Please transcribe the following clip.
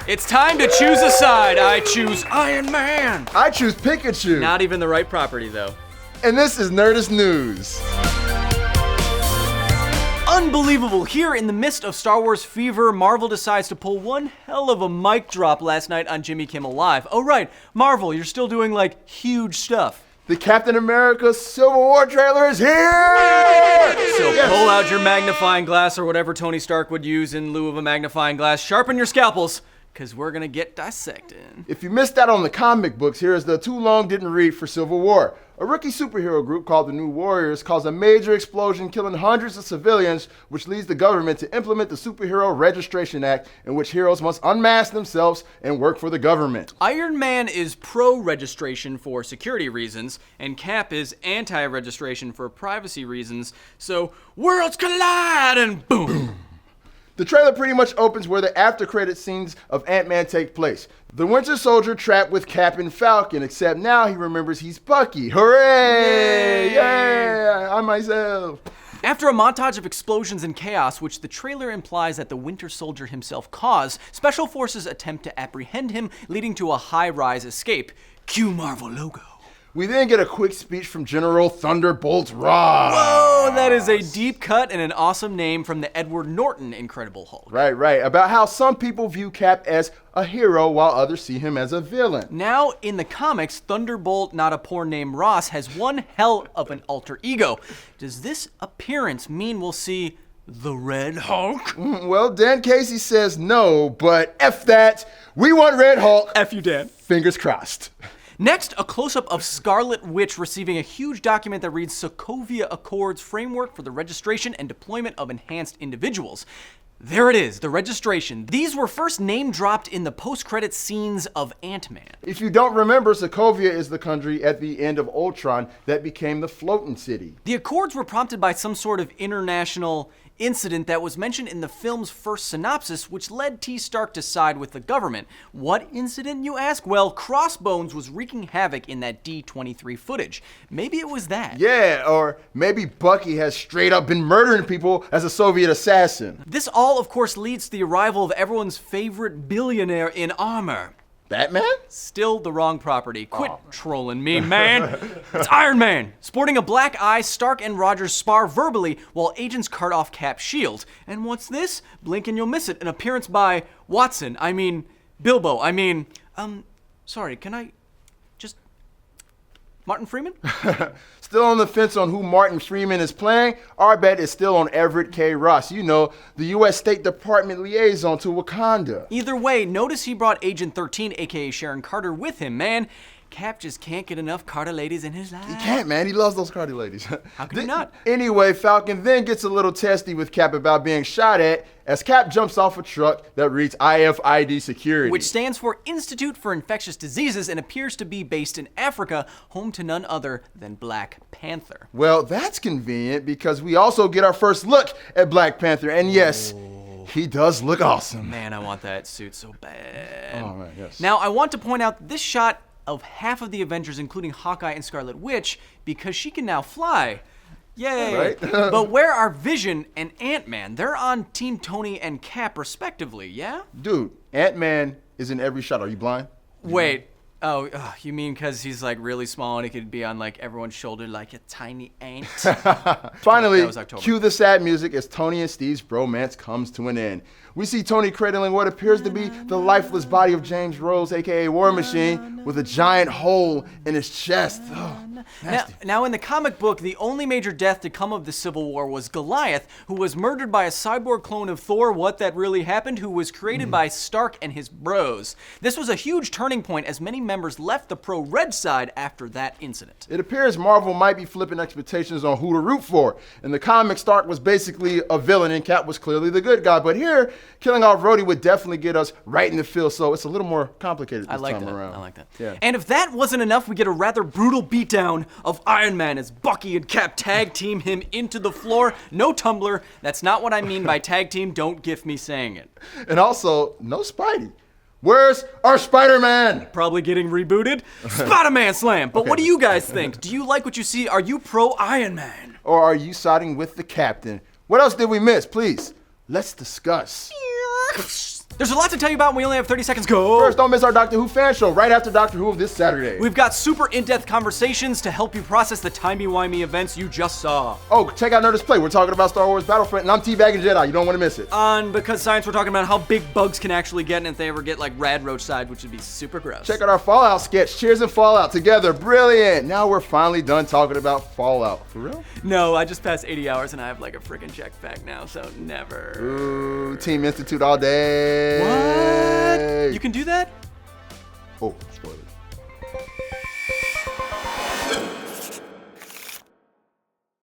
It's time to choose a side. I choose Iron Man. I choose Pikachu. Not even the right property, though. And this is Nerdist News. Unbelievable. Here in the midst of Star Wars fever, Marvel decides to pull one hell of a mic drop last night on Jimmy Kimmel Live. Oh right, Marvel, you're still doing like huge stuff. The Captain America Civil War trailer is here! So pull out your magnifying glass or whatever Tony Stark would use in lieu of a magnifying glass. Sharpen your scalpels, because we're going to get dissecting. If you missed out on the comic books, here is the too long didn't read for Civil War. A rookie superhero group called the New Warriors caused a major explosion, killing hundreds of civilians, which leads the government to implement the Superhero Registration Act, in which heroes must unmask themselves and work for the government. Iron Man is pro-registration for security reasons, and Cap is anti-registration for privacy reasons, so worlds collide and boom! The trailer pretty much opens where the after-credit scenes of Ant-Man take place. The Winter Soldier trapped with Cap and Falcon, except now he remembers he's Bucky. Hooray! Yay! I myself. After a montage of explosions and chaos, which the trailer implies that the Winter Soldier himself caused, special forces attempt to apprehend him, leading to a high-rise escape. Cue Marvel logo. We then get a quick speech from General Thunderbolt Ross. Whoa, that is a deep cut and an awesome name from the Edward Norton Incredible Hulk. Right. About how some people view Cap as a hero while others see him as a villain. Now, in the comics, Thunderbolt, not a poor name Ross, has one hell of an alter ego. Does this appearance mean we'll see the Red Hulk? Well, Dan Casey says no, but F that. We want Red Hulk. F you, Dan. Fingers crossed. Next, a close-up of Scarlet Witch receiving a huge document that reads Sokovia Accords Framework for the Registration and Deployment of Enhanced Individuals. There it is, the registration. These were first name-dropped in the post-credit scenes of Ant-Man. If you don't remember, Sokovia is the country at the end of Ultron that became the floating city. The Accords were prompted by some sort of international incident that was mentioned in the film's first synopsis, which led T. Stark to side with the government. What incident, you ask? Well, Crossbones was wreaking havoc in that D-23 footage. Maybe it was that. Yeah, or maybe Bucky has straight up been murdering people as a Soviet assassin. This all, of course, leads to the arrival of everyone's favorite billionaire in armor. Batman? Still the wrong property. Quit trolling me, man. It's Iron Man. Sporting a black eye, Stark and Rogers spar verbally while agents cart off Cap's shield. And what's this? Blink and you'll miss it. An appearance by Bilbo. Sorry, can I just... Martin Freeman? Still on the fence on who Martin Freeman is playing? Our bet is still on Everett K. Ross. You know, the U.S. State Department liaison to Wakanda. Either way, notice he brought Agent 13, aka Sharon Carter, with him, man. Cap just can't get enough Carter ladies in his life. He can't, man. He loves those Carter ladies. How could he not? Anyway, Falcon then gets a little testy with Cap about being shot at as Cap jumps off a truck that reads IFID security. Which stands for Institute for Infectious Diseases and appears to be based in Africa, home to none other than Black Panther. Well, that's convenient because we also get our first look at Black Panther. And yes, he does look awesome. Man, I want that suit so bad. Oh, man, yes. Now, I want to point out this shot of half of the Avengers, including Hawkeye and Scarlet Witch, because she can now fly. Yay! Right? But where are Vision and Ant-Man? They're on Team Tony and Cap, respectively, yeah? Dude, Ant-Man is in every shot. Are you blind? Wait. Oh, you mean because he's like really small and he could be on like everyone's shoulder like a tiny ant? Finally, cue the sad music as Tony and Steve's bromance comes to an end. We see Tony cradling what appears to be the lifeless body of James Rhodes, aka War Machine, with a giant hole in his chest. Oh, now, in the comic book, the only major death to come of the Civil War was Goliath, who was murdered by a cyborg clone of Thor, what that really happened, who was created by Stark and his bros. This was a huge turning point as many members left the pro-red side after that incident. It appears Marvel might be flipping expectations on who to root for. In the comics, Stark was basically a villain and Cap was clearly the good guy. But here, killing off Rhodey would definitely get us right in the field, so it's a little more complicated this time around. I like that. Yeah. And if that wasn't enough, we get a rather brutal beatdown of Iron Man as Bucky and Cap tag team him into the floor. No Tumblr. That's not what I mean by tag team. Don't gift me saying it. And also, no Spidey. Where's our Spider-Man? Probably getting rebooted. Spider-Man slam. But what do you guys think? Do you like what you see? Are you pro Iron Man? Or are you siding with the Captain? What else did we miss? Please, let's discuss. There's a lot to tell you about and we only have 30 seconds. Go! First, don't miss our Doctor Who fan show right after Doctor Who this Saturday. We've got super in-depth conversations to help you process the timey-wimey events you just saw. Oh, check out Nerdist Play. We're talking about Star Wars Battlefront, and I'm teabagging Jedi. You don't want to miss it. On Because Science, we're talking about how big bugs can actually get and if they ever get like rad roach side, which would be super gross. Check out our Fallout sketch, Cheers and Fallout together. Brilliant. Now we're finally done talking about Fallout. For real? No, I just passed 80 hours and I have like a freaking jetpack now, so never. Ooh, Team Institute all day. What? You can do that? Oh, spoiler.